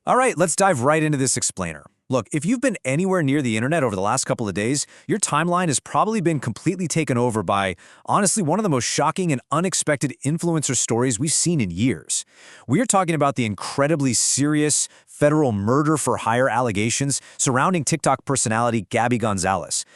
All right, let's dive right into this explainer. Look, if you've been anywhere near the internet over the last couple of days, your timeline has probably been completely taken over by, honestly, one of the most shocking and unexpected influencer stories we've seen in years. We are talking about the incredibly serious federal murder-for-hire allegations surrounding TikTok personality Gabbie Gonzalez.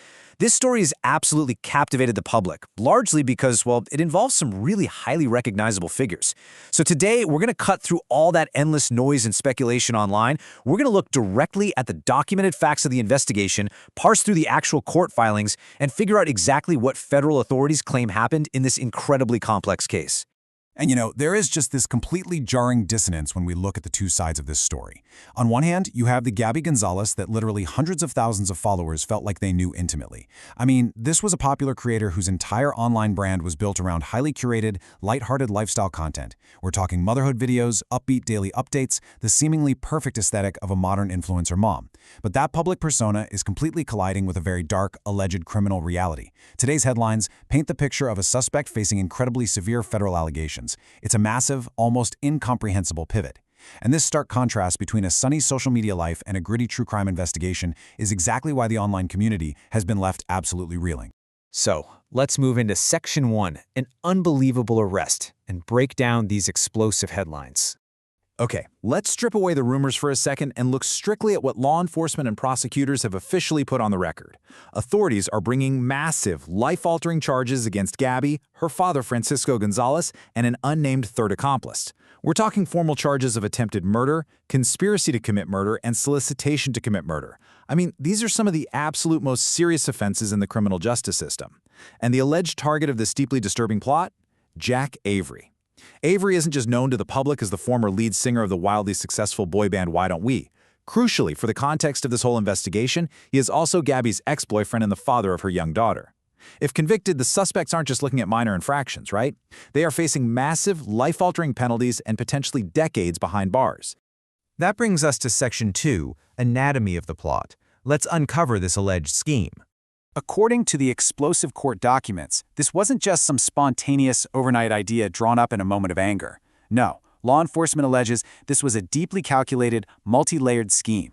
This story has absolutely captivated the public, largely because, well, it involves some really highly recognizable figures. So today, we're going to cut through all that endless noise and speculation online. We're going to look directly at the documented facts of the investigation, parse through the actual court filings, and figure out exactly what federal authorities claim happened in this incredibly complex case. And there is just this completely jarring dissonance when we look at the two sides of this story. On one hand, you have the Gabbie Gonzalez that literally hundreds of thousands of followers felt like they knew intimately. I mean, this was a popular creator whose entire online brand was built around highly curated, lighthearted lifestyle content. We're talking motherhood videos, upbeat daily updates, the seemingly perfect aesthetic of a modern influencer mom. But that public persona is completely colliding with a very dark, alleged criminal reality. Today's headlines paint the picture of a suspect facing incredibly severe federal allegations. It's a massive, almost incomprehensible pivot. And this stark contrast between a sunny social media life and a gritty true crime investigation is exactly why the online community has been left absolutely reeling. So, let's move into Section 1, an unbelievable arrest, and break down these explosive headlines. Okay, let's strip away the rumors for a second and look strictly at what law enforcement and prosecutors have officially put on the record. Authorities are bringing massive, life-altering charges against Gabbie, her father Francisco Gonzalez, and an unnamed third accomplice. We're talking formal charges of attempted murder, conspiracy to commit murder, and solicitation to commit murder. I mean, these are some of the absolute most serious offenses in the criminal justice system. And the alleged target of this deeply disturbing plot? Jack Avery. Avery isn't just known to the public as the former lead singer of the wildly successful boy band Why Don't We? Crucially, for the context of this whole investigation, he is also Gabbie's ex-boyfriend and the father of her young daughter. If convicted, the suspects aren't just looking at minor infractions, right? They are facing massive, life-altering penalties and potentially decades behind bars. That brings us to Section 2, Anatomy of the Plot. Let's uncover this alleged scheme. According to the explosive court documents, this wasn't just some spontaneous, overnight idea drawn up in a moment of anger. No, law enforcement alleges this was a deeply calculated, multi-layered scheme.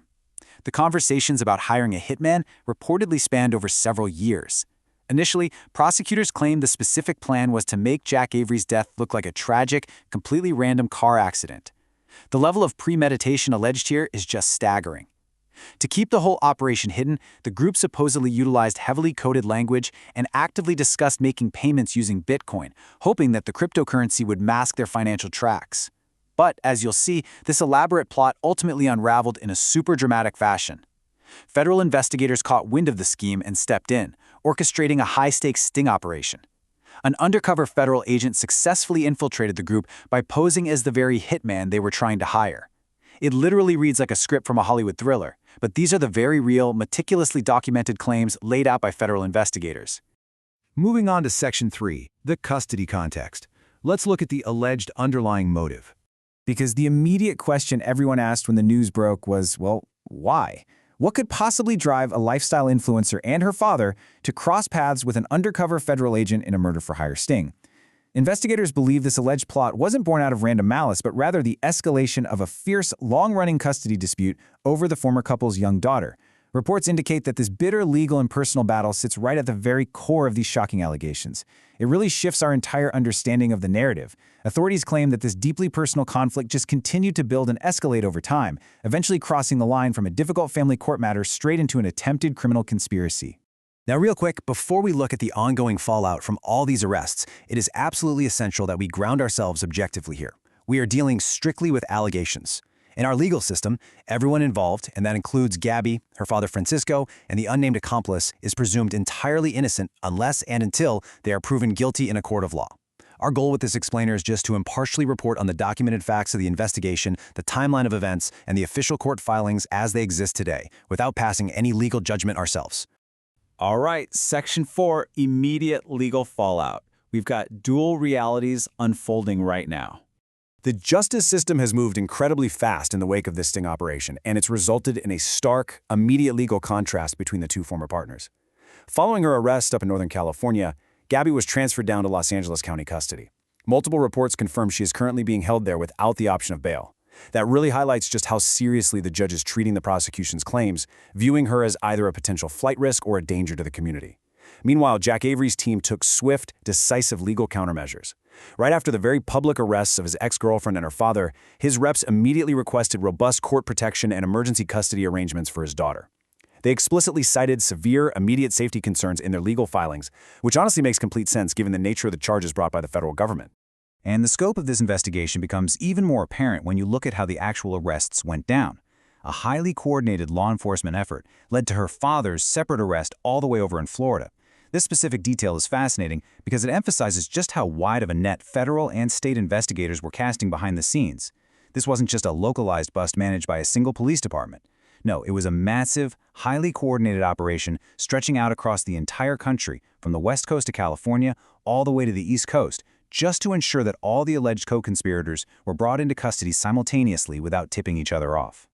The conversations about hiring a hitman reportedly spanned over several years. Initially, prosecutors claimed the specific plan was to make Jack Avery's death look like a tragic, completely random car accident. The level of premeditation alleged here is just staggering. To keep the whole operation hidden, the group supposedly utilized heavily coded language and actively discussed making payments using Bitcoin, hoping that the cryptocurrency would mask their financial tracks. But, as you'll see, this elaborate plot ultimately unraveled in a super dramatic fashion. Federal investigators caught wind of the scheme and stepped in, orchestrating a high-stakes sting operation. An undercover federal agent successfully infiltrated the group by posing as the very hitman they were trying to hire. It literally reads like a script from a Hollywood thriller, but these are the very real, meticulously documented claims laid out by federal investigators. Moving on to Section 3, the custody context. Let's look at the alleged underlying motive. Because the immediate question everyone asked when the news broke was, well, why? What could possibly drive a lifestyle influencer and her father to cross paths with an undercover federal agent in a murder-for-hire sting? Investigators believe this alleged plot wasn't born out of random malice, but rather the escalation of a fierce, long-running custody dispute over the former couple's young daughter. Reports indicate that this bitter legal and personal battle sits right at the very core of these shocking allegations. It really shifts our entire understanding of the narrative. Authorities claim that this deeply personal conflict just continued to build and escalate over time, eventually crossing the line from a difficult family court matter straight into an attempted criminal conspiracy. Now, real quick, before we look at the ongoing fallout from all these arrests, it is absolutely essential that we ground ourselves objectively here. We are dealing strictly with allegations. In our legal system, everyone involved, and that includes Gabbie, her father Francisco, and the unnamed accomplice, is presumed entirely innocent unless and until they are proven guilty in a court of law. Our goal with this explainer is just to impartially report on the documented facts of the investigation, the timeline of events, and the official court filings as they exist today, without passing any legal judgment ourselves. All right, Section 4, immediate legal fallout. We've got dual realities unfolding right now. The justice system has moved incredibly fast in the wake of this sting operation, and it's resulted in a stark, immediate legal contrast between the two former partners. Following her arrest up in Northern California, Gabbie was transferred down to Los Angeles County custody. Multiple reports confirm she is currently being held there without the option of bail. That really highlights just how seriously the judge is treating the prosecution's claims, viewing her as either a potential flight risk or a danger to the community. Meanwhile, Jack Avery's team took swift, decisive legal countermeasures. Right after the very public arrests of his ex-girlfriend and her father, his reps immediately requested robust court protection and emergency custody arrangements for his daughter. They explicitly cited severe, immediate safety concerns in their legal filings, which honestly makes complete sense given the nature of the charges brought by the federal government. And the scope of this investigation becomes even more apparent when you look at how the actual arrests went down. A highly coordinated law enforcement effort led to her father's separate arrest all the way over in Florida. This specific detail is fascinating because it emphasizes just how wide of a net federal and state investigators were casting behind the scenes. This wasn't just a localized bust managed by a single police department. No, it was a massive, highly coordinated operation stretching out across the entire country, from the West Coast of California all the way to the East Coast, just to ensure that all the alleged co-conspirators were brought into custody simultaneously without tipping each other off.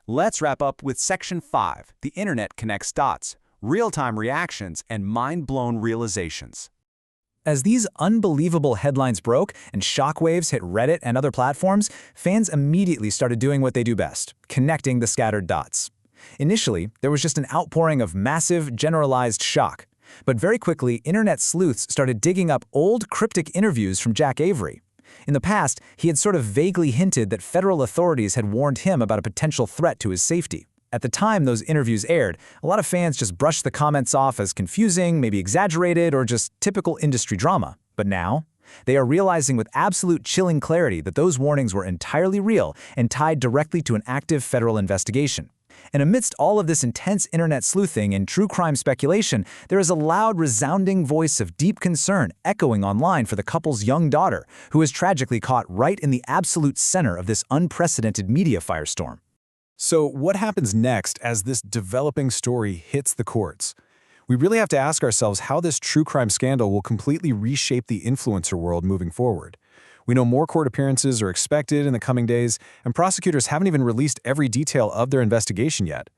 Let's wrap up with Section 5, The Internet Connects Dots, Real-Time Reactions and Mind-Blown Realizations. As these unbelievable headlines broke and shockwaves hit Reddit and other platforms, fans immediately started doing what they do best, connecting the scattered dots. Initially, there was just an outpouring of massive, generalized shock. But very quickly, internet sleuths started digging up old, cryptic interviews from Jack Avery. In the past, he had sort of vaguely hinted that federal authorities had warned him about a potential threat to his safety. At the time those interviews aired, a lot of fans just brushed the comments off as confusing, maybe exaggerated, or just typical industry drama. But now, they are realizing with absolute chilling clarity that those warnings were entirely real and tied directly to an active federal investigation. And amidst all of this intense internet sleuthing and true crime speculation, there is a loud, resounding voice of deep concern echoing online for the couple's young daughter, who is tragically caught right in the absolute center of this unprecedented media firestorm. So what happens next as this developing story hits the courts? We really have to ask ourselves how this true crime scandal will completely reshape the influencer world moving forward. We know more court appearances are expected in the coming days, and prosecutors haven't even released every detail of their investigation yet.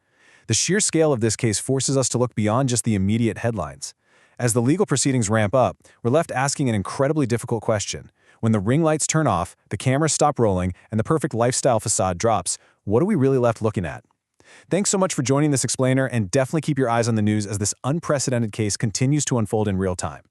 The sheer scale of this case forces us to look beyond just the immediate headlines. As the legal proceedings ramp up, we're left asking an incredibly difficult question. When the ring lights turn off, the cameras stop rolling, and the perfect lifestyle facade drops, what are we really left looking at? Thanks so much for joining this explainer, and definitely keep your eyes on the news as this unprecedented case continues to unfold in real time.